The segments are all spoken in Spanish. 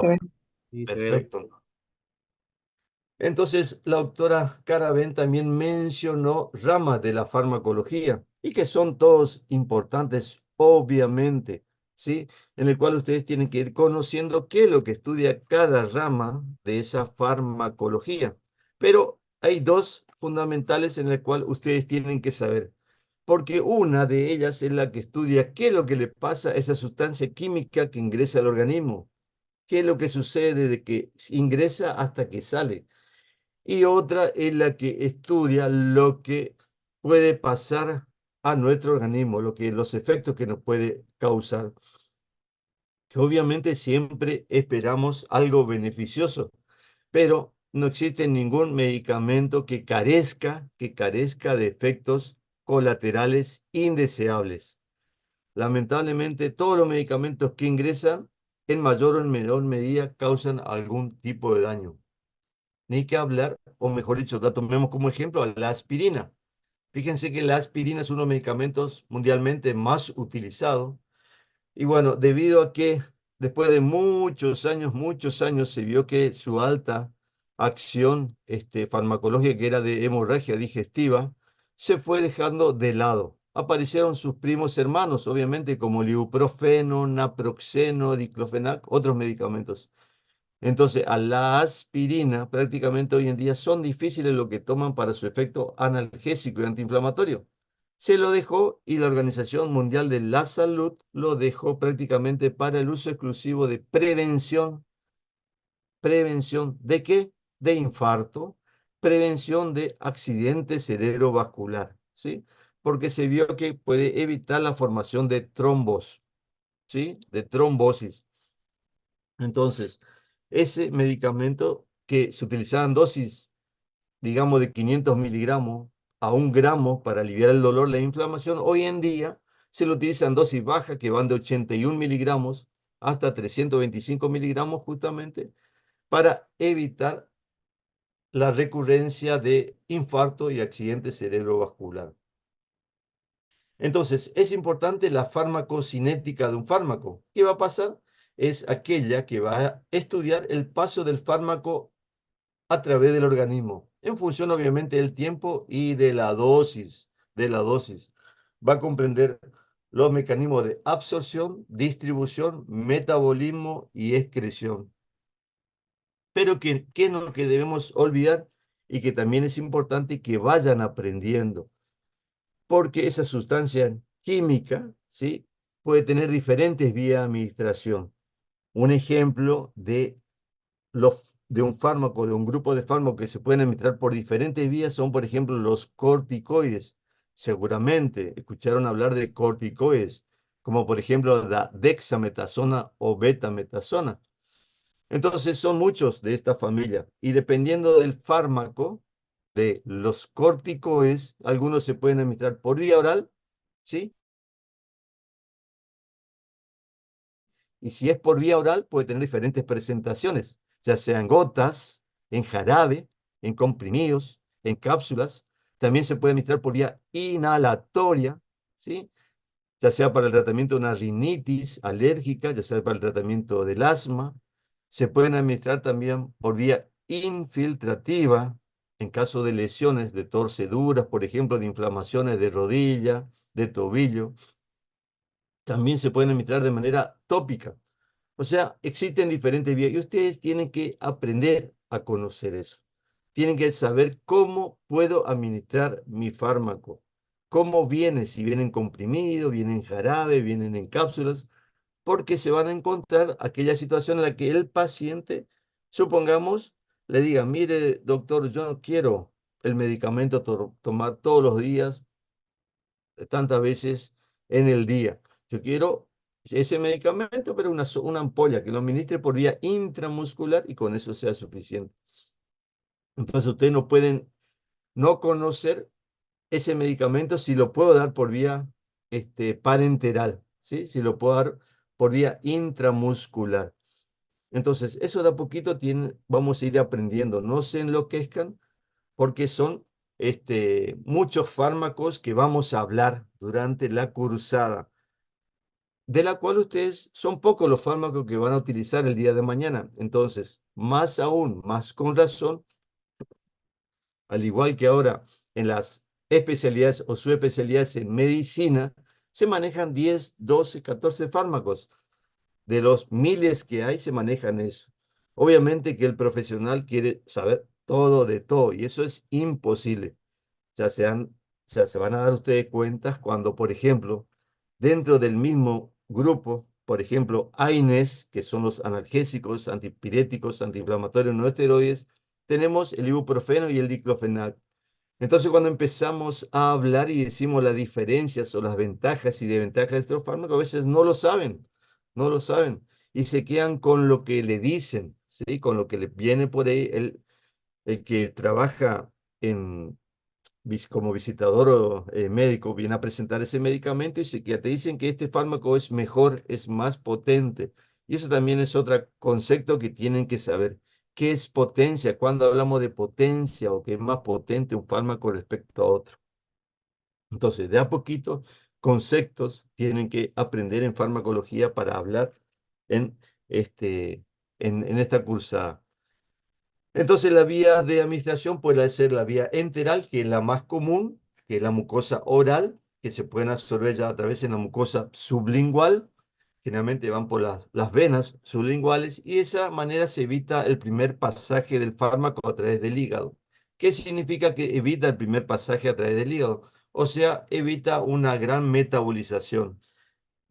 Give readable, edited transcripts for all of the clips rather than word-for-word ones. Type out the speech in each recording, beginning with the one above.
Se ve. Sí, se ve, Perfecto. Entonces, la doctora Caravén también mencionó ramas de la farmacología y que son todos importantes, obviamente, ¿sí? En el cual ustedes tienen que ir conociendo qué es lo que estudia cada rama de esa farmacología. Pero hay dos fundamentales en las cuales ustedes tienen que saber, porque una de ellas es la que estudia qué es lo que le pasa a esa sustancia química que ingresa al organismo, qué es lo que sucede de que ingresa hasta que sale y otra es la que estudia lo que puede pasar a nuestro organismo, los efectos que nos puede causar, que obviamente siempre esperamos algo beneficioso, pero no existe ningún medicamento que carezca de efectos colaterales indeseables. Lamentablemente, todos los medicamentos que ingresan, en mayor o en menor medida, causan algún tipo de daño. Ni que hablar, o mejor dicho, tomemos como ejemplo a la aspirina. Fíjense que la aspirina es uno de los medicamentos mundialmente más utilizados. Y bueno, debido a que después de muchos años, se vio que su alta acción farmacológica, que era de hemorragia digestiva, se fue dejando de lado. Aparecieron sus primos hermanos, obviamente, como el ibuprofeno, naproxeno, diclofenac, otros medicamentos. Entonces, a la aspirina prácticamente hoy en día son difíciles lo que toman para su efecto analgésico y antiinflamatorio. Se lo dejó y la Organización Mundial de la Salud lo dejó prácticamente para el uso exclusivo de prevención. ¿Prevención de qué? De infarto, prevención de accidente cerebrovascular, ¿sí? Porque se vio que puede evitar la formación de trombos, ¿sí? De trombosis. Entonces, ese medicamento que se utilizaba en dosis, digamos, de 500 miligramos a 1 gramo para aliviar el dolor, la inflamación, hoy en día se lo utiliza en dosis bajas que van de 81 miligramos hasta 325 miligramos justamente para evitar la recurrencia de infarto y accidente cerebrovascular. Entonces, es importante la farmacocinética de un fármaco. ¿Qué va a pasar? Es aquella que va a estudiar el paso del fármaco a través del organismo, en función obviamente del tiempo y de la dosis. Va a comprender los mecanismos de absorción, distribución, metabolismo y excreción. Pero ¿qué es lo que debemos olvidar y que también es importante que vayan aprendiendo? Porque esa sustancia química, ¿sí? Puede tener diferentes vías de administración. Un ejemplo de un fármaco, de un grupo de fármacos que se pueden administrar por diferentes vías son, por ejemplo, los corticoides. Seguramente escucharon hablar de corticoides, como por ejemplo la dexametasona o betametasona. Entonces son muchos de esta familia y dependiendo del fármaco, de los corticoides, algunos se pueden administrar por vía oral, ¿sí? Y si es por vía oral, puede tener diferentes presentaciones, ya sea en gotas, en jarabe, en comprimidos, en cápsulas. También se puede administrar por vía inhalatoria, ¿sí? Ya sea para el tratamiento de una rinitis alérgica, ya sea para el tratamiento del asma. Se pueden administrar también por vía infiltrativa, en caso de lesiones de torceduras, por ejemplo, de inflamaciones de rodilla, de tobillo. También se pueden administrar de manera tópica. O sea, existen diferentes vías y ustedes tienen que aprender a conocer eso. Tienen que saber cómo puedo administrar mi fármaco, cómo viene, si vienen comprimidos, vienen en jarabe, vienen en cápsulas, porque se van a encontrar aquella situación en la que el paciente, supongamos, le diga, mire, doctor, yo no quiero el medicamento tomar todos los días, tantas veces en el día. Yo quiero ese medicamento, pero una ampolla que lo administre por vía intramuscular y con eso sea suficiente. Entonces ustedes no pueden no conocer ese medicamento si lo puedo dar por vía parenteral, ¿sí? Si lo puedo dar por vía intramuscular. Entonces, eso de a poquito vamos a ir aprendiendo. No se enloquezcan porque son muchos fármacos que vamos a hablar durante la cursada. de la cual ustedes son pocos los fármacos que van a utilizar el día de mañana. Entonces, más aún, más con razón, al igual que ahora en las especialidades o subespecialidades en medicina, se manejan 10, 12, 14 fármacos. De los miles que hay, se manejan eso. Obviamente que el profesional quiere saber todo de todo y eso es imposible. Se van a dar ustedes cuentas cuando, por ejemplo, dentro del mismo grupo, por ejemplo, AINES, que son los analgésicos, antipiréticos, antiinflamatorios no esteroides, tenemos el ibuprofeno y el diclofenac. Entonces, cuando empezamos a hablar y decimos las diferencias o las ventajas y desventajas de estos fármacos, a veces no lo saben, no lo saben, y se quedan con lo que le dicen, ¿sí? Con lo que le viene por ahí el que trabaja en, como visitador o médico, viene a presentar ese medicamento y se queda, te dicen que este fármaco es mejor, es más potente. Y eso también es otro concepto que tienen que saber. ¿Qué es potencia? Cuando hablamos de potencia o que es más potente un fármaco respecto a otro. Entonces, de a poquito, conceptos tienen que aprender en farmacología para hablar en, este, en esta cursada. Entonces, la vía de administración puede ser la vía enteral, que es la más común, que es la mucosa oral, que se pueden absorber ya a través de la mucosa sublingual. Generalmente van por las venas sublinguales y de esa manera se evita el primer pasaje del fármaco a través del hígado. ¿Qué significa que evita el primer pasaje a través del hígado? O sea, evita una gran metabolización.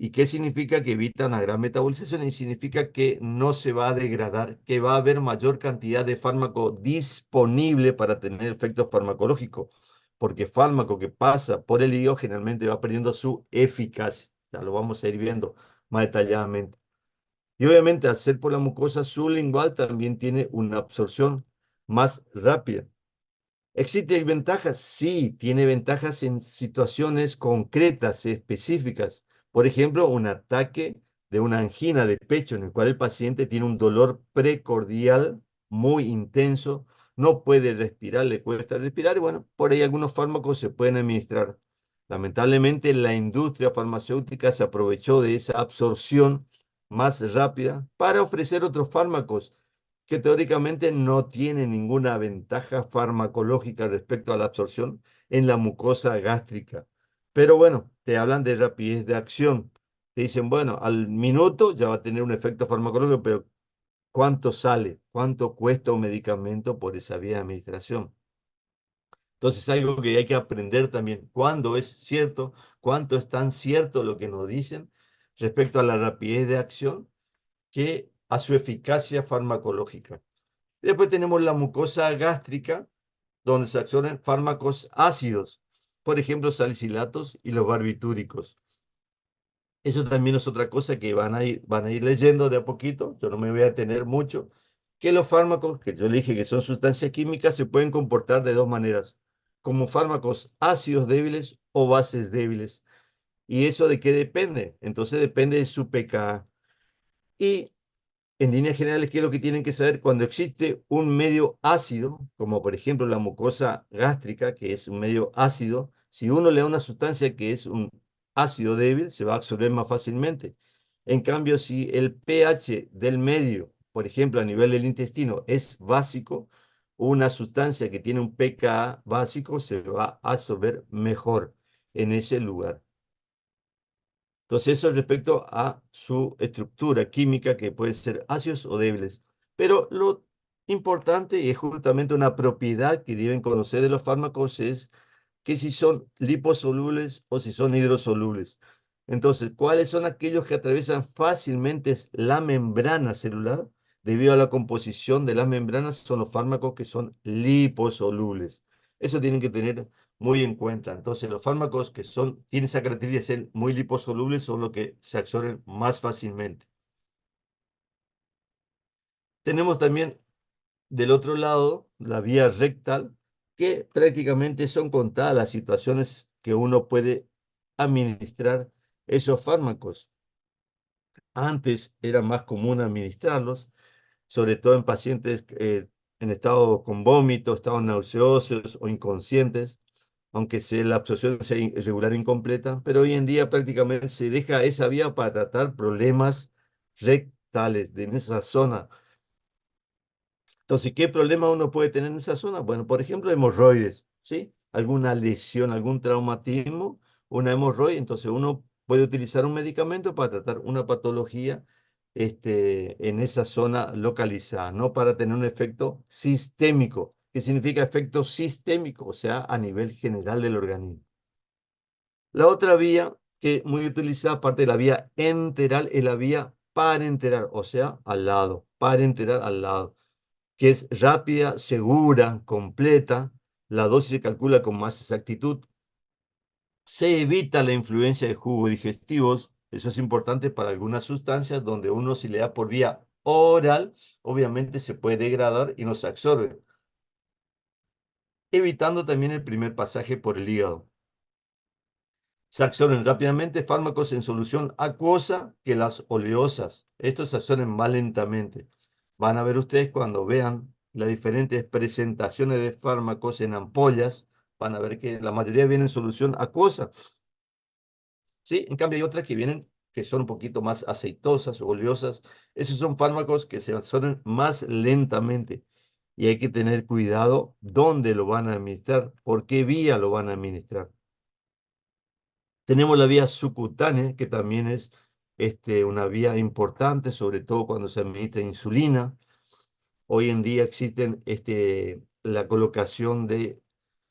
¿Y qué significa que evita una gran metabolización? Y significa que no se va a degradar, que va a haber mayor cantidad de fármaco disponible para tener efecto farmacológico, porque fármaco que pasa por el hígado generalmente va perdiendo su eficacia. Ya lo vamos a ir viendo más detalladamente. Y obviamente al ser por la mucosa sublingual también tiene una absorción más rápida. ¿Existen ventajas? Sí, tiene ventajas en situaciones concretas, específicas. Por ejemplo, un ataque de una angina de pecho en el cual el paciente tiene un dolor precordial muy intenso, no puede respirar, le cuesta respirar y bueno, por ahí algunos fármacos se pueden administrar. Lamentablemente, la industria farmacéutica se aprovechó de esa absorción más rápida para ofrecer otros fármacos que teóricamente no tiene ninguna ventaja farmacológica respecto a la absorción en la mucosa gástrica. Pero bueno, te hablan de rapidez de acción. Te dicen, bueno, al minuto ya va a tener un efecto farmacológico, pero ¿cuánto sale? ¿Cuánto cuesta un medicamento por esa vía de administración? Entonces, algo que hay que aprender también, cuándo es cierto, cuánto es tan cierto lo que nos dicen respecto a la rapidez de acción que a su eficacia farmacológica. Después tenemos la mucosa gástrica, donde se absorben fármacos ácidos, por ejemplo, salicilatos y los barbitúricos. Eso también es otra cosa que van a ir leyendo de a poquito, yo no me voy a detener mucho, que los fármacos, que yo le dije que son sustancias químicas, se pueden comportar de dos maneras, como fármacos ácidos débiles o bases débiles. ¿Y eso de qué depende? Entonces depende de su pKa. Y en líneas generales, ¿qué es lo que tienen que saber? Cuando existe un medio ácido, como por ejemplo la mucosa gástrica, que es un medio ácido, si uno le da una sustancia que es un ácido débil, se va a absorber más fácilmente. En cambio, si el pH del medio, por ejemplo, a nivel del intestino, es básico, una sustancia que tiene un pKa básico se va a absorber mejor en ese lugar. Entonces, eso respecto a su estructura química, que pueden ser ácidos o débiles. Pero lo importante, y es justamente una propiedad que deben conocer de los fármacos, es que si son liposolubles o si son hidrosolubles. Entonces, ¿cuáles son aquellos que atraviesan fácilmente la membrana celular? Debido a la composición de las membranas, son los fármacos que son liposolubles. Eso tienen que tener muy en cuenta. Entonces, los fármacos que tienen esa característica de ser muy liposolubles son los que se absorben más fácilmente. Tenemos también del otro lado la vía rectal, que prácticamente son contadas las situaciones que uno puede administrar esos fármacos. Antes era más común administrarlos, sobre todo en pacientes en estado con vómito, estados nauseosos o inconscientes. la absorción sea irregular e incompleta, pero hoy en día prácticamente se deja esa vía para tratar problemas rectales en esa zona. Entonces, ¿qué problema uno puede tener en esa zona? Bueno, por ejemplo, hemorroides, ¿sí? Alguna lesión, algún traumatismo, una hemorroide, entonces uno puede utilizar un medicamento para tratar una patología en esa zona localizada, no para tener un efecto sistémico. ¿Qué significa efecto sistémico? O sea, a nivel general del organismo. La otra vía que muy utilizada, aparte de la vía enteral, es la vía parenteral, o sea, al lado, parenteral al lado, que es rápida, segura, completa. La dosis se calcula con más exactitud. Se evita la influencia de jugos digestivos. Eso es importante para algunas sustancias donde uno si le da por vía oral, obviamente se puede degradar y no se absorbe, evitando también el primer pasaje por el hígado. Se absorben rápidamente fármacos en solución acuosa que las oleosas. Estos se absorben más lentamente. Van a ver ustedes cuando vean las diferentes presentaciones de fármacos en ampollas, van a ver que la mayoría vienen en solución acuosa. ¿Sí? En cambio hay otras que vienen que son un poquito más aceitosas o oleosas. Esos son fármacos que se absorben más lentamente y hay que tener cuidado dónde lo van a administrar, por qué vía lo van a administrar. Tenemos la vía subcutánea, que también es una vía importante, sobre todo cuando se administra insulina. Hoy en día existen la colocación de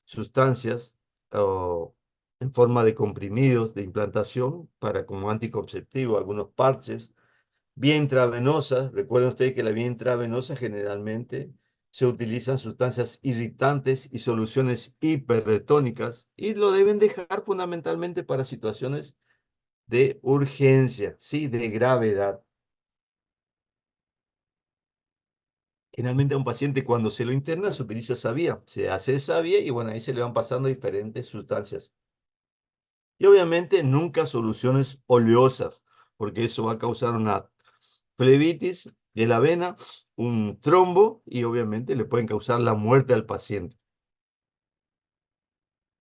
sustancias en forma de comprimidos de implantación para como anticonceptivo, algunos parches. Vía intravenosa, recuerden ustedes que la vía intravenosa generalmente se utilizan sustancias irritantes y soluciones hiperretónicas y lo deben dejar fundamentalmente para situaciones de urgencia, sí, de gravedad. Generalmente a un paciente cuando se lo interna se utiliza esa vía, se hace esa vía y bueno, ahí se le van pasando diferentes sustancias. Y obviamente nunca soluciones oleosas, porque eso va a causar una flebitis de la vena, un trombo y obviamente le pueden causar la muerte al paciente.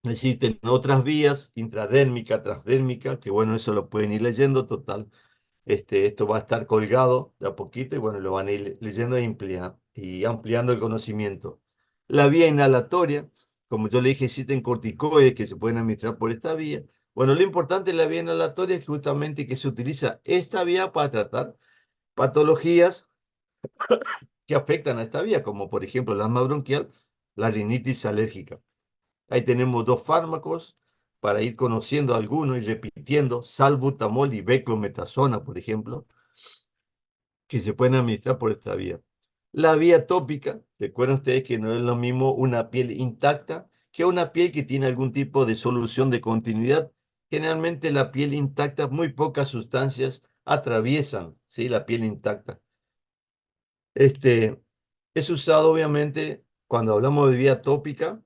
Existen otras vías, intradérmica, transdérmica, que bueno, eso lo pueden ir leyendo, total. Esto va a estar colgado de a poquito y bueno, lo van a ir leyendo y ampliando el conocimiento. La vía inhalatoria, como yo le dije, existen corticoides que se pueden administrar por esta vía. Bueno, lo importante de la vía inhalatoria es justamente que se utiliza esta vía para tratar patologías que afectan a esta vía, como por ejemplo el asma bronquial, la rinitis alérgica. Ahí tenemos dos fármacos para ir conociendo algunos y repitiendo, salbutamol y beclometasona, por ejemplo, que se pueden administrar por esta vía. La vía tópica, recuerden ustedes que no es lo mismo una piel intacta que una piel que tiene algún tipo de solución de continuidad. Generalmente la piel intacta, muy pocas sustancias atraviesan, ¿sí? La piel intacta. Este, es usado obviamente cuando hablamos de vía tópica,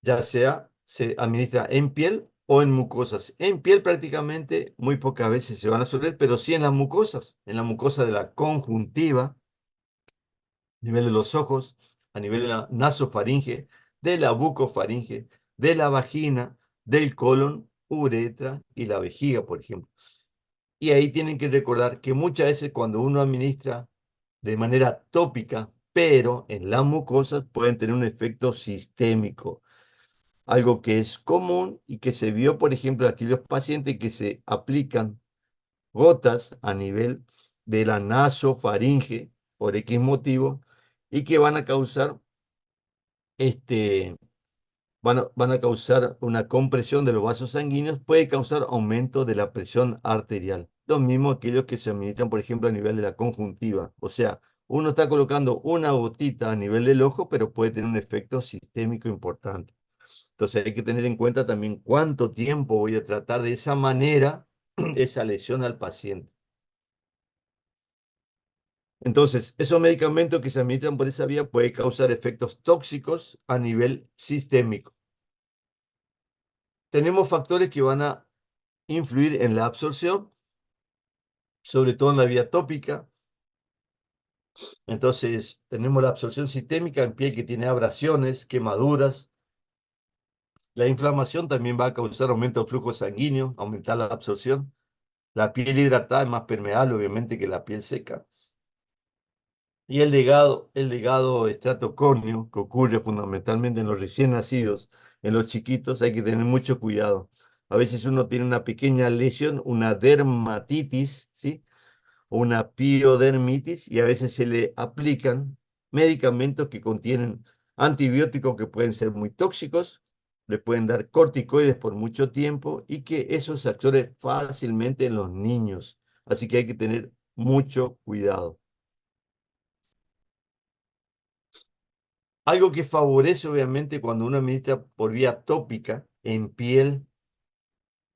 ya sea se administra en piel o en mucosas. En piel prácticamente muy pocas veces se van a absorber, pero sí en las mucosas, en la mucosa de la conjuntiva, a nivel de los ojos, a nivel de la nasofaringe, de la bucofaringe, de la vagina, del colon, uretra y la vejiga, por ejemplo. Y ahí tienen que recordar que muchas veces cuando uno administra de manera tópica, pero en las mucosas pueden tener un efecto sistémico, algo que es común y que se vio, por ejemplo, en aquellos pacientes que se aplican gotas a nivel de la nasofaringe por X motivo y que van a causar este, van a causar una compresión de los vasos sanguíneos, puede causar aumento de la presión arterial. Lo mismo aquellos que se administran, por ejemplo, a nivel de la conjuntiva. O sea, uno está colocando una gotita a nivel del ojo, pero puede tener un efecto sistémico importante. Entonces hay que tener en cuenta también cuánto tiempo voy a tratar de esa manera esa lesión al paciente. Entonces, esos medicamentos que se administran por esa vía pueden causar efectos tóxicos a nivel sistémico. Tenemos factores que van a influir en la absorción, sobre todo en la vía tópica. Entonces, tenemos la absorción sistémica en piel que tiene abrasiones, quemaduras, La inflamación también va a causar aumento del flujo sanguíneo, aumentar la absorción. La piel hidratada es más permeable, obviamente, que la piel seca. Y el legado estatocórneo, que ocurre fundamentalmente en los recién nacidos, en los chiquitos, hay que tener mucho cuidado. A veces uno tiene una pequeña lesión, una dermatitis, ¿sí? O una piodermitis, y a veces se le aplican medicamentos que contienen antibióticos que pueden ser muy tóxicos, le pueden dar corticoides por mucho tiempo y que eso se absorbe fácilmente en los niños. Así que hay que tener mucho cuidado. Algo que favorece obviamente cuando uno administra por vía tópica en piel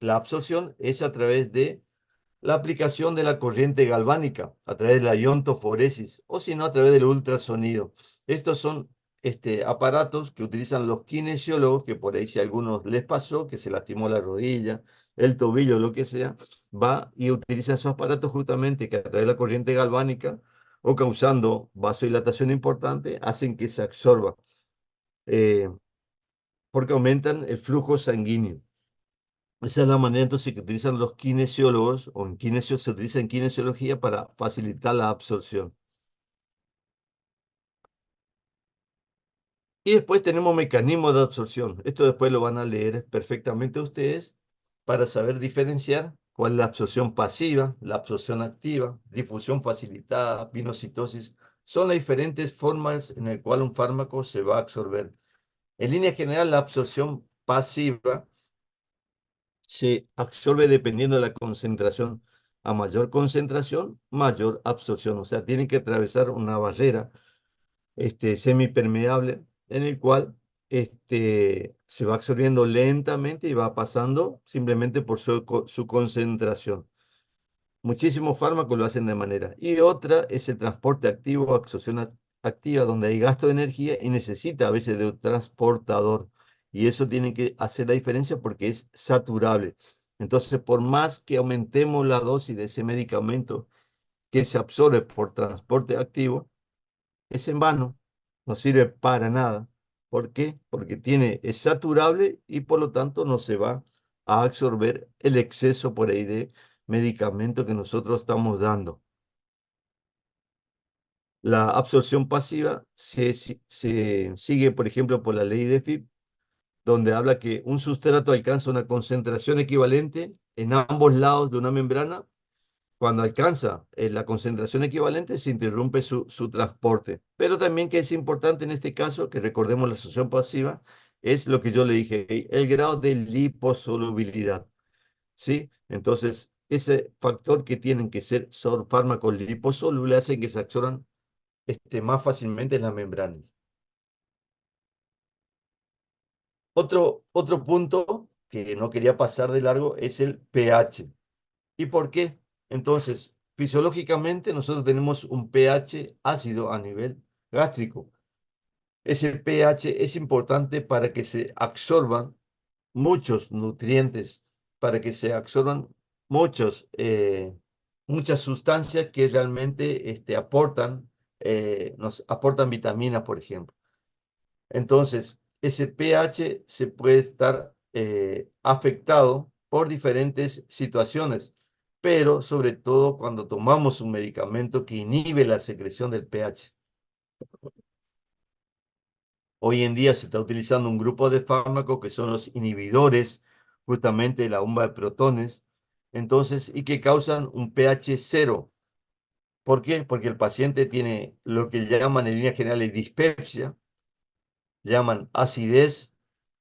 la absorción es a través de la aplicación de la corriente galvánica, a través de la iontoforesis o si no a través del ultrasonido. Estos son aparatos que utilizan los kinesiólogos, que por ahí si a algunos les pasó, que se lastimó la rodilla, el tobillo, lo que sea, va y utiliza esos aparatos justamente que a través de la corriente galvánica o causando vasodilatación importante, hacen que se absorba. eh, Porque aumentan el flujo sanguíneo. Esa es la manera entonces que utilizan los kinesiólogos, o se utiliza en kinesiología para facilitar la absorción. Y después tenemos mecanismos de absorción. Esto después lo van a leer perfectamente ustedes para saber diferenciar cuál es la absorción pasiva, la absorción activa, difusión facilitada, pinocitosis. Son las diferentes formas en las cuales un fármaco se va a absorber. En línea general, la absorción pasiva se absorbe dependiendo de la concentración. A mayor concentración, mayor absorción. O sea, tienen que atravesar una barrera semipermeable en el cual se va absorbiendo lentamente y va pasando simplemente por su concentración. Muchísimos fármacos lo hacen de manera. Y otra es el transporte activo, absorción activa, donde hay gasto de energía y necesita a veces de un transportador. Y eso tiene que hacer la diferencia porque es saturable. Entonces, por más que aumentemos la dosis de ese medicamento que se absorbe por transporte activo, es en vano, no sirve para nada. ¿Por qué? Porque es saturable y por lo tanto no se va a absorber el exceso por ahí de medicamento que nosotros estamos dando. La absorción pasiva se sigue, por ejemplo, por la ley de Fick, donde habla que un sustrato alcanza una concentración equivalente en ambos lados de una membrana. Cuando alcanza la concentración equivalente, se interrumpe su transporte. Pero también que es importante en este caso, que recordemos la asociación pasiva, es lo que yo le dije, el grado de liposolubilidad, ¿sí? Entonces, ese factor que tienen que ser fármacos liposolubles hace que se absorban más fácilmente en la membrana. Otro punto que no quería pasar de largo es el pH. ¿Y por qué? Entonces, fisiológicamente nosotros tenemos un pH ácido a nivel gástrico. Ese pH es importante para que se absorban muchos nutrientes, para que se absorban muchas sustancias que realmente nos aportan vitaminas, por ejemplo. Entonces, ese pH se puede estar afectado por diferentes situaciones, pero sobre todo cuando tomamos un medicamento que inhibe la secreción del pH. Hoy en día se está utilizando un grupo de fármacos que son los inhibidores justamente de la bomba de protones, entonces, y que causan un pH cero. ¿Por qué? Porque el paciente tiene lo que llaman en líneas generales dispepsia, llaman acidez,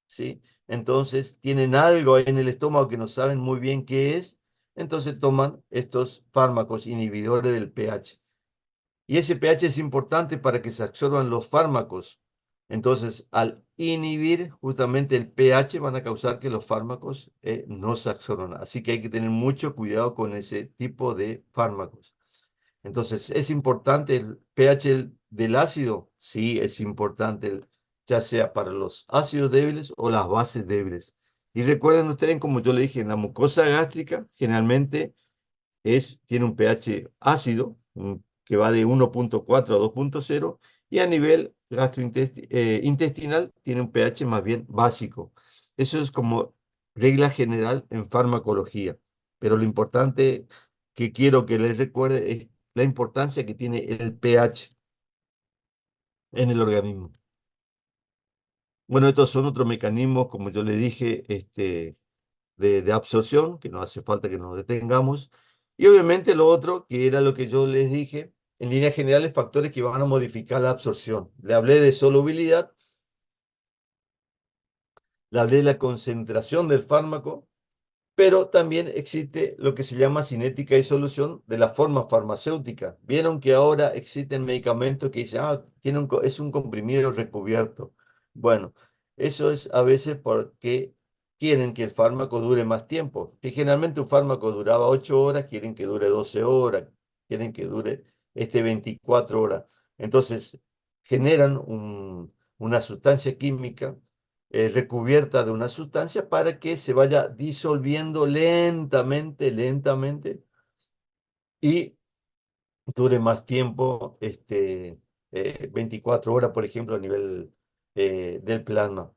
¿sí? Entonces tienen algo ahí en el estómago que no saben muy bien qué es, entonces toman estos fármacos inhibidores del pH. Y ese pH es importante para que se absorban los fármacos. Entonces, al inhibir justamente el pH, van a causar que los fármacos no se absorban. Así que hay que tener mucho cuidado con ese tipo de fármacos. Entonces, ¿es importante el pH del ácido? Sí, es importante, ya sea para los ácidos débiles o las bases débiles. Y recuerden ustedes, como yo le dije, en la mucosa gástrica generalmente tiene un pH ácido, que va de 1,4 a 2,0, y a nivel gastrointestinal tiene un pH más bien básico. Eso es como regla general en farmacología. Pero lo importante que quiero que les recuerde es la importancia que tiene el pH en el organismo. Bueno, estos son otros mecanismos, como yo le dije, de absorción, que no hace falta que nos detengamos. Y obviamente lo otro, que era lo que yo les dije, en líneas generales, factores que van a modificar la absorción. Le hablé de solubilidad, le hablé de la concentración del fármaco, pero también existe lo que se llama cinética y solución de la forma farmacéutica. Vieron que ahora existen medicamentos que dicen, tiene es un comprimido recubierto. Bueno, eso es a veces porque quieren que el fármaco dure más tiempo. Que generalmente un fármaco duraba 8 horas, quieren que dure 12 horas, quieren que dure 24 horas. Entonces, generan una sustancia química recubierta de una sustancia para que se vaya disolviendo lentamente, lentamente y dure más tiempo, 24 horas, por ejemplo, a nivel del plasma.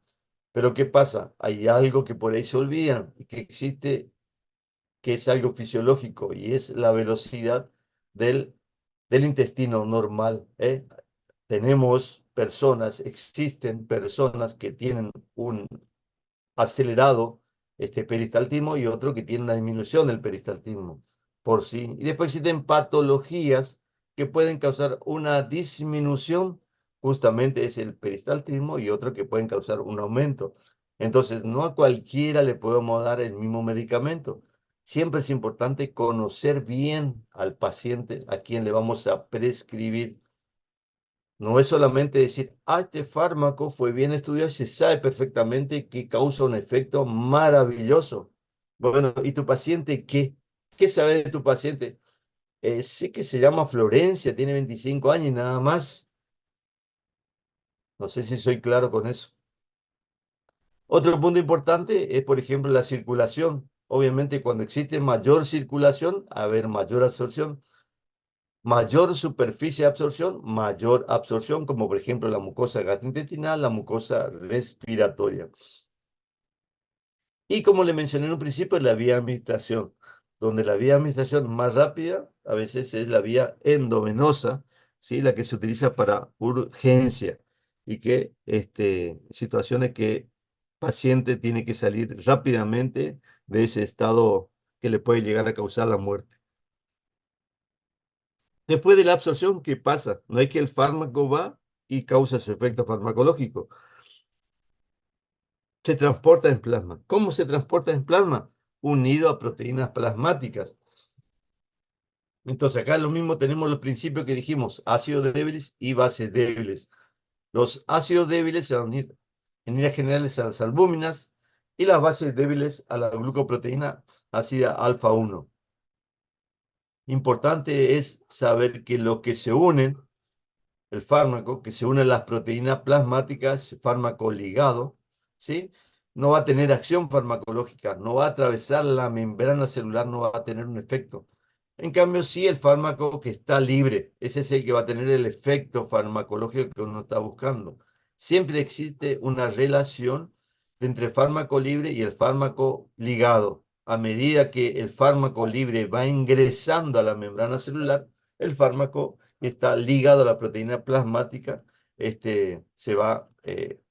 Pero ¿qué pasa? Hay algo que por ahí se olvidan y que existe, que es algo fisiológico y es la velocidad del, del intestino normal, ¿eh? Tenemos personas, existen personas que tienen un acelerado peristaltismo y otro que tiene una disminución del peristaltismo por sí. Y después existen patologías que pueden causar una disminución, justamente es el peristaltismo, y otro que pueden causar un aumento. Entonces, no a cualquiera le podemos dar el mismo medicamento. Siempre es importante conocer bien al paciente a quien le vamos a prescribir. No es solamente decir, este fármaco fue bien estudiado y se sabe perfectamente que causa un efecto maravilloso. Bueno, ¿y tu paciente qué? ¿Qué sabe de tu paciente? Sé que se llama Florencia, tiene 25 años y nada más. No sé si soy claro con eso. Otro punto importante es, por ejemplo, la circulación. Obviamente, cuando existe mayor circulación, a haber mayor absorción. Mayor superficie de absorción, mayor absorción, como por ejemplo la mucosa gastrointestinal, la mucosa respiratoria. Y como le mencioné en un principio, la vía de administración, donde la vía de administración más rápida a veces es la vía endovenosa, ¿sí? La que se utiliza para urgencia y que situaciones que paciente tiene que salir rápidamente de ese estado que le puede llegar a causar la muerte. Después de la absorción, ¿qué pasa? No es que el fármaco va y causa su efecto farmacológico. Se transporta en plasma. ¿Cómo se transporta en plasma? Unido a proteínas plasmáticas. Entonces acá lo mismo tenemos los principios que dijimos, ácidos débiles y bases débiles. Los ácidos débiles se van a unir en líneas generales a las albúminas y las bases débiles a la glucoproteína ácida alfa 1. Importante es saber que lo que se unen el fármaco, que se une a las proteínas plasmáticas, fármaco ligado, ¿sí? No va a tener acción farmacológica, no va a atravesar la membrana celular, no va a tener un efecto. En cambio, sí el fármaco que está libre, ese es el que va a tener el efecto farmacológico que uno está buscando. Siempre existe una relación entre el fármaco libre y el fármaco ligado. A medida que el fármaco libre va ingresando a la membrana celular, el fármaco está ligado a la proteína plasmática, se va, de-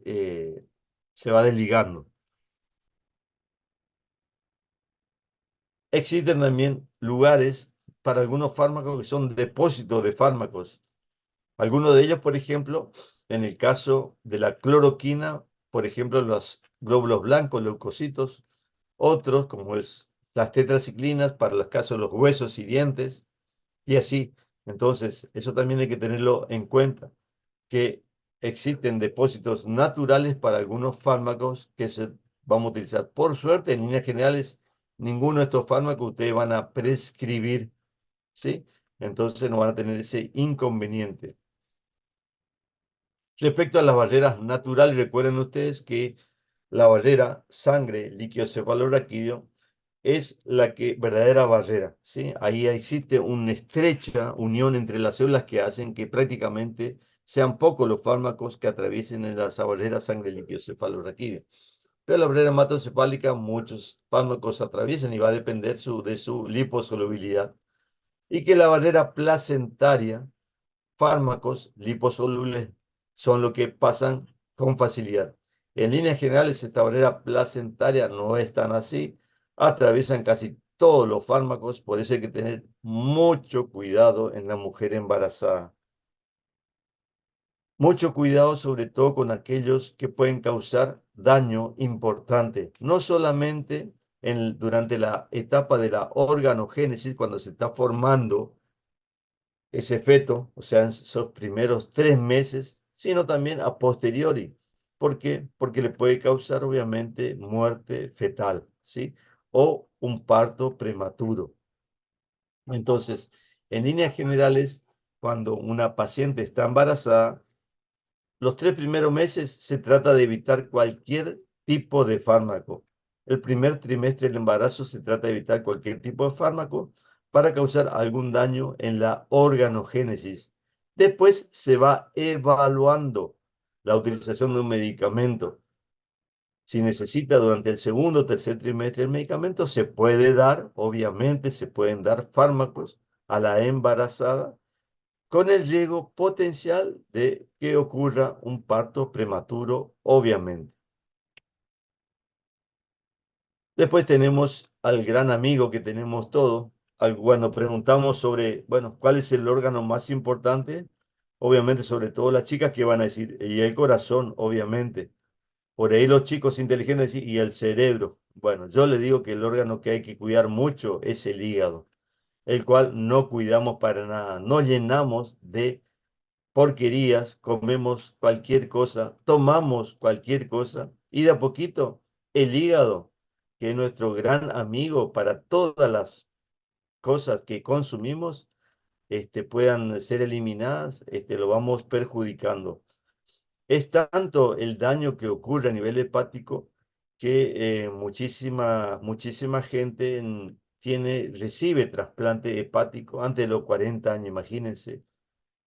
eh, se va desligando. Existen también lugares para algunos fármacos que son depósitos de fármacos. Algunos de ellos, por ejemplo, en el caso de la cloroquina, por ejemplo, los glóbulos blancos, leucocitos, otros, como es las tetraciclinas, para los casos de los huesos y dientes, y así. Entonces, eso también hay que tenerlo en cuenta, que existen depósitos naturales para algunos fármacos que se vamos a utilizar. Por suerte, en líneas generales, ninguno de estos fármacos ustedes van a prescribir, ¿sí? Entonces no van a tener ese inconveniente. Respecto a las barreras naturales, recuerden ustedes que la barrera sangre líquido cefalorraquídeo es la que verdadera barrera, ¿sí? Ahí existe una estrecha unión entre las células que hacen que prácticamente sean pocos los fármacos que atraviesen en la barrera sangre líquido cefalorraquídea. Pero la barrera hematoencefálica muchos fármacos atraviesan y va a depender de su liposolubilidad. Y que la barrera placentaria, fármacos liposolubles son lo que pasan con facilidad. En líneas generales, esta barrera placentaria no es tan así. Atraviesan casi todos los fármacos, por eso hay que tener mucho cuidado en la mujer embarazada. Mucho cuidado sobre todo con aquellos que pueden causar daño importante, no solamente durante la etapa de la organogénesis, cuando se está formando ese feto, o sea, en esos primeros 3 meses, sino también a posteriori. ¿Por qué? Porque le puede causar obviamente muerte fetal, ¿sí? O un parto prematuro. Entonces, en líneas generales, cuando una paciente está embarazada, los 3 primeros meses se trata de evitar cualquier tipo de fármaco. El primer trimestre del embarazo se trata de evitar cualquier tipo de fármaco para causar algún daño en la organogénesis. Después se va evaluando la utilización de un medicamento. Si necesita durante el segundo o tercer trimestre el medicamento, se puede dar, obviamente se pueden dar fármacos a la embarazada con el riesgo potencial de que ocurra un parto prematuro, obviamente. Después tenemos al gran amigo que tenemos todos. Cuando preguntamos sobre, bueno, ¿cuál es el órgano más importante? Obviamente, sobre todo las chicas que van a decir, y el corazón, obviamente. Por ahí los chicos inteligentes dicen, y el cerebro. Bueno, yo le digo que el órgano que hay que cuidar mucho es el hígado, el cual no cuidamos para nada. No llenamos de porquerías, comemos cualquier cosa, tomamos cualquier cosa y de a poquito el hígado, que es nuestro gran amigo para todas las cosas que consumimos, puedan ser eliminadas, lo vamos perjudicando. Es tanto el daño que ocurre a nivel hepático que muchísima gente recibe trasplante hepático antes de los 40 años, imagínense.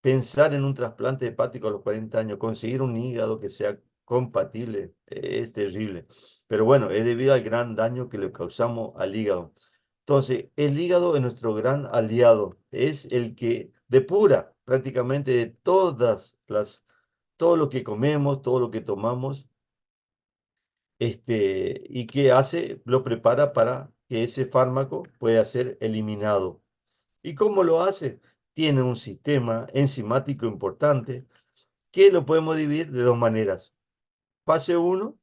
Pensar en un trasplante hepático a los 40 años, conseguir un hígado que sea compatible, es terrible. Pero bueno, es debido al gran daño que le causamos al hígado. Entonces, el hígado es nuestro gran aliado, es el que depura prácticamente de todo lo que comemos, todo lo que tomamos, y que hace, lo prepara para que ese fármaco pueda ser eliminado. ¿Y cómo lo hace? Tiene un sistema enzimático importante que lo podemos dividir de dos maneras. Fase uno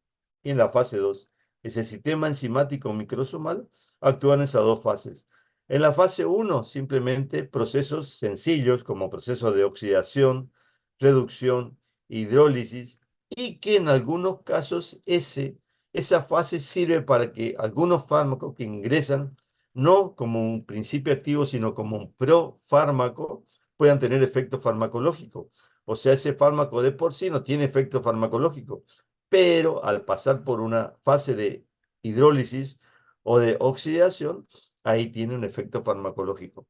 y en la fase 2. Ese sistema enzimático microsomal actúa en esas dos fases. En la fase uno simplemente procesos sencillos como procesos de oxidación, reducción, hidrólisis y que en algunos casos esa fase sirve para que algunos fármacos que ingresan no como un principio activo, sino como un profármaco, puedan tener efecto farmacológico. O sea, ese fármaco de por sí no tiene efecto farmacológico, pero al pasar por una fase de hidrólisis o de oxidación, ahí tiene un efecto farmacológico.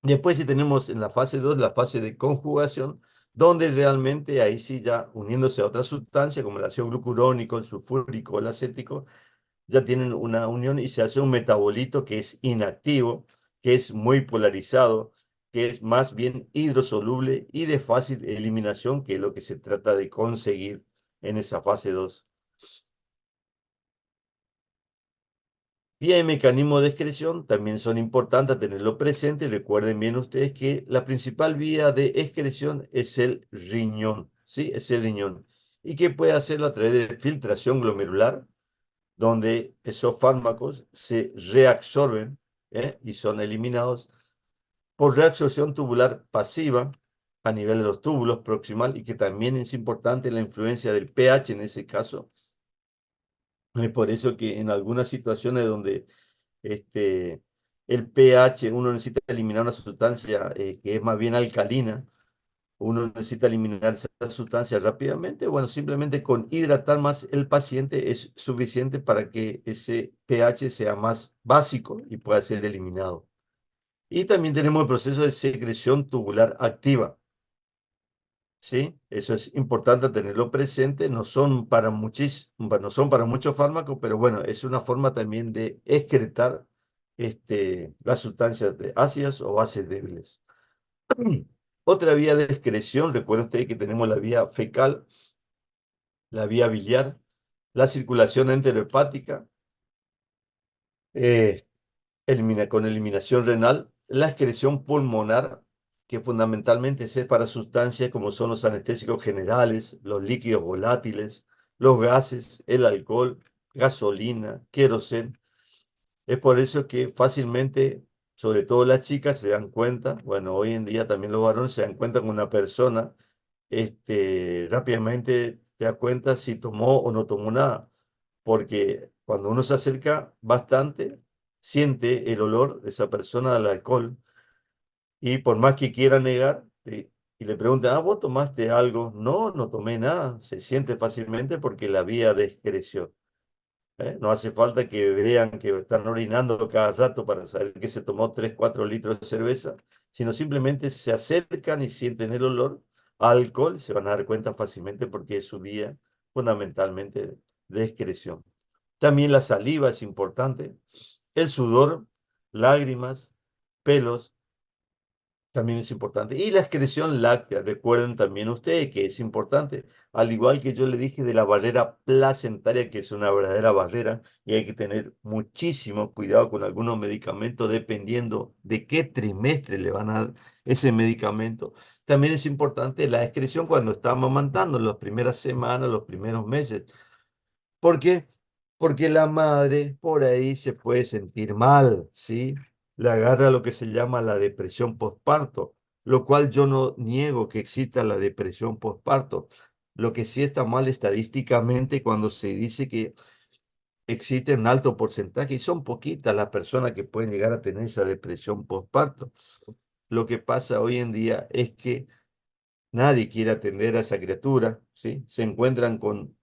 Después si tenemos en la fase 2 la fase de conjugación, donde realmente ahí sí ya uniéndose a otra sustancia como el ácido glucurónico, el sulfúrico, el acético, ya tienen una unión y se hace un metabolito que es inactivo, que es muy polarizado, que es más bien hidrosoluble y de fácil eliminación, que es lo que se trata de conseguir en esa fase 2. Vía y mecanismo de excreción también son importantes tenerlo presente. Recuerden bien ustedes que la principal vía de excreción es el riñón, ¿sí? Es el riñón. Y que puede hacerlo a través de filtración glomerular, donde esos fármacos se reabsorben, y son eliminados por reabsorción tubular pasiva a nivel de los túbulos proximal y que también es importante la influencia del pH en ese caso. Es por eso que en algunas situaciones donde este, el pH, uno necesita eliminar una sustancia que es más bien alcalina, uno necesita eliminar esa sustancia rápidamente, bueno, simplemente con hidratar más el paciente es suficiente para que ese pH sea más básico y pueda ser eliminado. Y también tenemos el proceso de secreción tubular activa. ¿sí? Eso es importante tenerlo presente. No son para no son para muchos fármacos, pero bueno, es una forma también de excretar las sustancias ácidas o bases débiles. Otra vía de excreción, recuerden ustedes que tenemos la vía fecal, la vía biliar, la circulación enterohepática, eh, con eliminación renal, la excreción pulmonar, que fundamentalmente es para sustancias como son los anestésicos generales, los líquidos volátiles, los gases, el alcohol, gasolina, queroseno. Es por eso que fácilmente, sobre todo las chicas, se dan cuenta, bueno, hoy en día también los varones se dan cuenta con una persona, rápidamente te das cuenta si tomó o no tomó nada, porque cuando uno se acerca bastante, siente el olor de esa persona al alcohol y por más que quiera negar, y le preguntan, ¿vos tomaste algo? No, no tomé nada, se siente fácilmente porque la vía de excreción. No hace falta que vean que están orinando cada rato para saber que se tomó 3 4 litros de cerveza, sino simplemente se acercan y sienten el olor a alcohol, se van a dar cuenta fácilmente porque es su vía fundamentalmente de excreción. También la saliva es importante, el sudor, lágrimas, pelos, también es importante. Y la excreción láctea, recuerden también ustedes que es importante, al igual que yo le dije de la barrera placentaria, que es una verdadera barrera, y hay que tener muchísimo cuidado con algunos medicamentos dependiendo de qué trimestre le van a dar ese medicamento. También es importante la excreción cuando está amamantando, las primeras semanas, los primeros meses. ¿Por qué? Porque la madre por ahí se puede sentir mal, ¿sí? Le agarra lo que se llama la depresión postparto, lo cual yo no niego que exista la depresión postparto. Lo que sí está mal estadísticamente cuando se dice que existe un alto porcentaje y son poquitas las personas que pueden llegar a tener esa depresión postparto. Lo que pasa hoy en día es que nadie quiere atender a esa criatura, ¿sí? Se encuentran con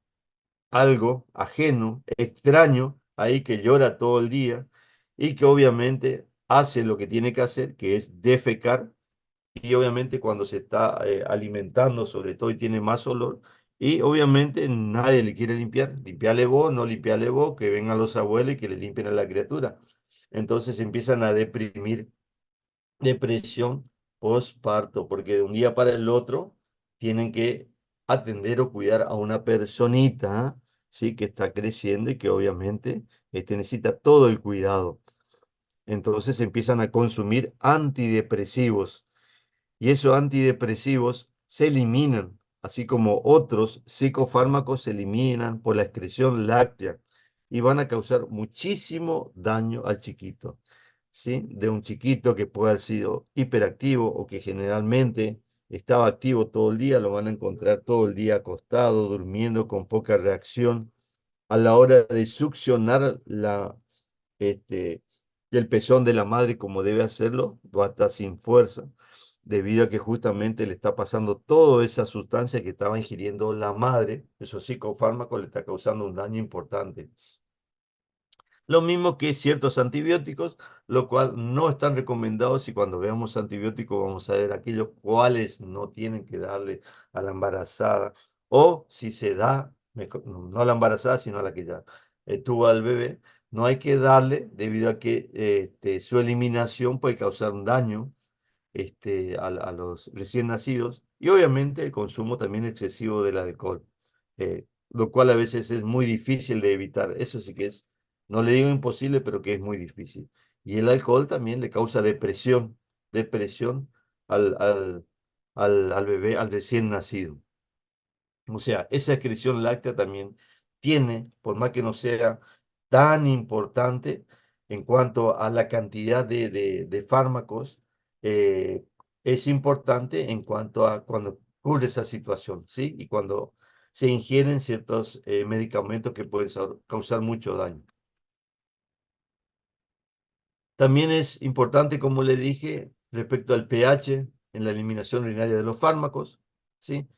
algo ajeno, extraño, ahí que llora todo el día y que obviamente hace lo que tiene que hacer, que es defecar, y obviamente cuando se está alimentando sobre todo y tiene más olor, y obviamente nadie le quiere limpiar, limpiarle vos, no limpiarle vos, que vengan los abuelos y que le limpien a la criatura. Entonces empiezan a deprimir, depresión postparto, porque de un día para el otro tienen que atender o cuidar a una personita, ¿sí? Que está creciendo y que obviamente necesita todo el cuidado. Entonces empiezan a consumir antidepresivos y esos antidepresivos se eliminan, así como otros psicofármacos se eliminan por la excreción láctea y van a causar muchísimo daño al chiquito, ¿sí? De un chiquito que puede haber sido hiperactivo o que generalmente estaba activo todo el día, lo van a encontrar todo el día acostado, durmiendo con poca reacción. A la hora de succionar este, el pezón de la madre como debe hacerlo, va a estar sin fuerza, debido a que justamente le está pasando toda esa sustancia que estaba ingiriendo la madre, esos psicofármacos le está causando un daño importante. Lo mismo que ciertos antibióticos, lo cual no están recomendados y cuando veamos antibióticos vamos a ver aquellos cuales no tienen que darle a la embarazada o si se da, no a la embarazada, sino a la que ya tuvo al bebé, no hay que darle debido a que su eliminación puede causar un daño a los recién nacidos y obviamente el consumo también excesivo del alcohol, lo cual a veces es muy difícil de evitar. Eso sí que es, no le digo imposible, pero que es muy difícil. Y el alcohol también le causa depresión, depresión al, al, al bebé, al recién nacido. O sea, esa excreción láctea también tiene, por más que no sea tan importante en cuanto a la cantidad de fármacos, eh, es importante en cuanto a cuando ocurre esa situación, ¿sí? Y cuando se ingieren ciertos medicamentos que pueden causar mucho daño. También es importante, como le dije, respecto al pH en la eliminación urinaria de los fármacos, ¿sí?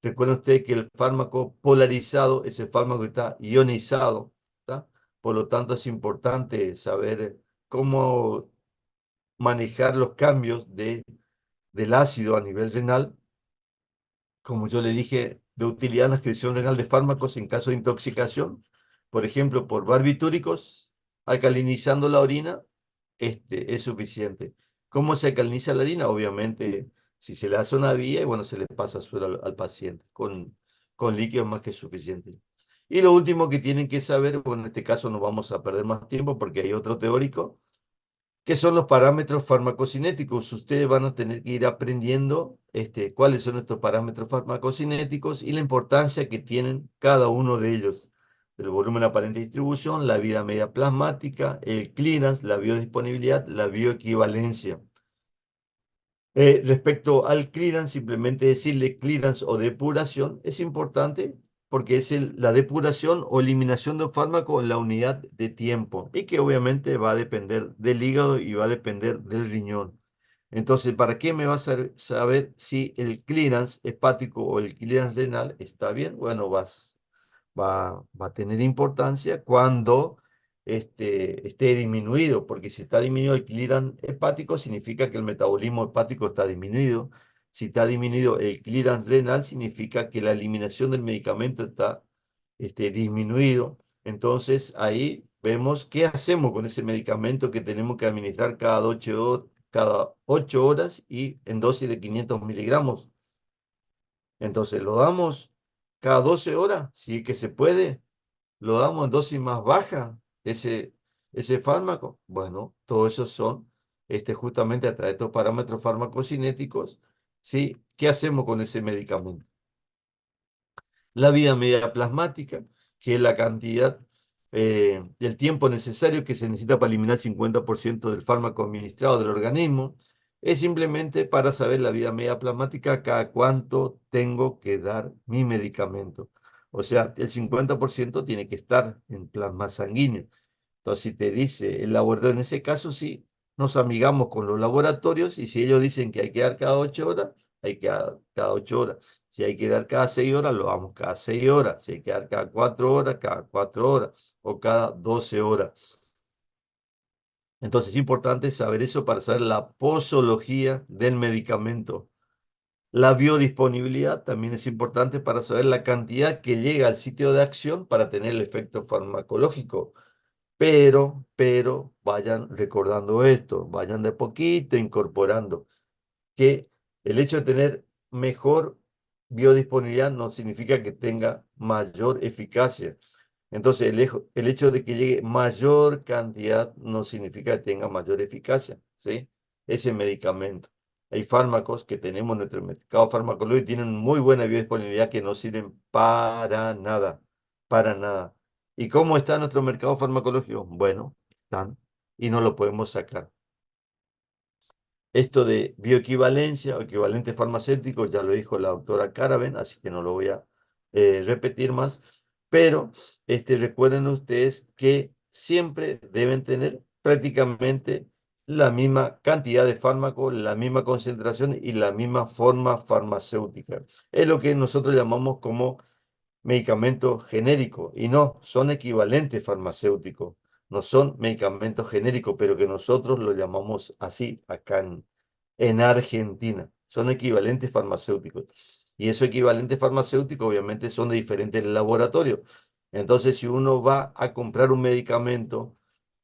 Recuerden usted que el fármaco polarizado es el fármaco que está ionizado, ¿tá? Por lo tanto, es importante saber cómo manejar los cambios del ácido a nivel renal como yo le dije, de utilidad en la excreción renal de fármacos en caso de intoxicación, por ejemplo, por barbitúricos, alcalinizando la orina, es suficiente. ¿Cómo se alcaliniza la orina? Obviamente, si se le hace una vía, bueno, se le pasa suero al paciente con líquido más que suficiente. Y lo último que tienen que saber, bueno, en este caso no vamos a perder más tiempo porque hay otro teórico, ¿qué son los parámetros farmacocinéticos? Ustedes van a tener que ir aprendiendo cuáles son estos parámetros farmacocinéticos y la importancia que tienen cada uno de ellos. El volumen aparente de distribución, la vida media plasmática, el clearance, la biodisponibilidad, la bioequivalencia. Respecto al clearance, simplemente decirle clearance o depuración es importante porque es la depuración o eliminación de un fármaco en la unidad de tiempo y que obviamente va a depender del hígado y va a depender del riñón. Entonces, ¿para qué me vas a saber si el clearance hepático o el clearance renal está bien? Bueno, va a tener importancia cuando esté disminuido, porque si está disminuido el clearance hepático, significa que el metabolismo hepático está disminuido. Si está disminuido el clearance renal, significa que la eliminación del medicamento está disminuido. Entonces ahí vemos qué hacemos con ese medicamento que tenemos que administrar cada 8 horas y en dosis de 500 miligramos. Entonces lo damos cada 12 horas, si es que se puede, lo damos en dosis más baja, ese fármaco. Bueno, todo eso son justamente a través de estos parámetros farmacocinéticos, ¿sí? ¿Qué hacemos con ese medicamento? La vida media plasmática, que es la cantidad, el tiempo necesario que se necesita para eliminar el 50% del fármaco administrado del organismo, es simplemente para saber la vida media plasmática cada cuánto tengo que dar mi medicamento. O sea, el 50% tiene que estar en plasma sanguíneo. Entonces, si te dice el laboratorio, en ese caso sí, nos amigamos con los laboratorios y si ellos dicen que hay que dar cada 8 horas, hay que dar cada 8 horas. Si hay que dar cada 6 horas, lo damos cada 6 horas. Si hay que dar cada 4 horas, cada 4 horas o cada 12 horas. Entonces es importante saber eso para saber la posología del medicamento. La biodisponibilidad también es importante para saber la cantidad que llega al sitio de acción para tener el efecto farmacológico. Pero vayan recordando esto, vayan de poquito incorporando que el hecho de tener mejor biodisponibilidad no significa que tenga mayor eficacia. Entonces, el hecho de que llegue mayor cantidad no significa que tenga mayor eficacia, ¿sí? Ese medicamento. Hay fármacos que tenemos en nuestro mercado farmacológico y tienen muy buena biodisponibilidad que no sirven para nada, para nada. ¿Y cómo está nuestro mercado farmacológico? Bueno, están y no lo podemos sacar. Esto de bioequivalencia o equivalente farmacéutico, ya lo dijo la doctora Caraven, así que no lo voy a repetir más, pero recuerden ustedes que siempre deben tener prácticamente la misma cantidad de fármaco, la misma concentración y la misma forma farmacéutica. Es lo que nosotros llamamos como medicamentos genéricos y no, son equivalentes farmacéuticos, no son medicamentos genéricos, pero que nosotros lo llamamos así acá en Argentina. Son equivalentes farmacéuticos. Y esos equivalentes farmacéuticos obviamente son de diferentes laboratorios. Entonces, si uno va a comprar un medicamento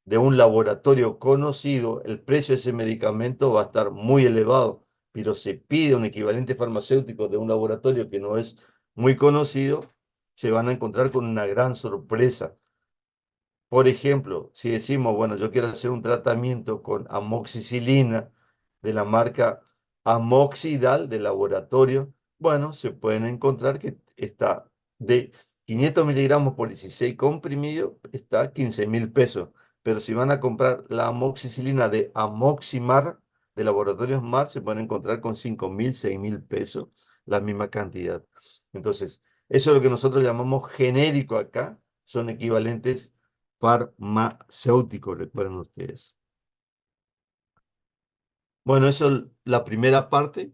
de un laboratorio conocido, el precio de ese medicamento va a estar muy elevado, pero se pide un equivalente farmacéutico de un laboratorio que no es muy conocido, se van a encontrar con una gran sorpresa. Por ejemplo, si decimos, bueno, yo quiero hacer un tratamiento con amoxicilina de la marca Amoxidal de laboratorio, bueno, se pueden encontrar que está de 500 miligramos por 16 comprimido, está 15.000 pesos. Pero si van a comprar la amoxicilina de Amoximar, de laboratorios Mar, se pueden encontrar con 5.000, 6.000 pesos, la misma cantidad. Entonces, eso es lo que nosotros llamamos genérico acá, son equivalentes farmacéutico, recuerden ustedes. Bueno, eso es la primera parte.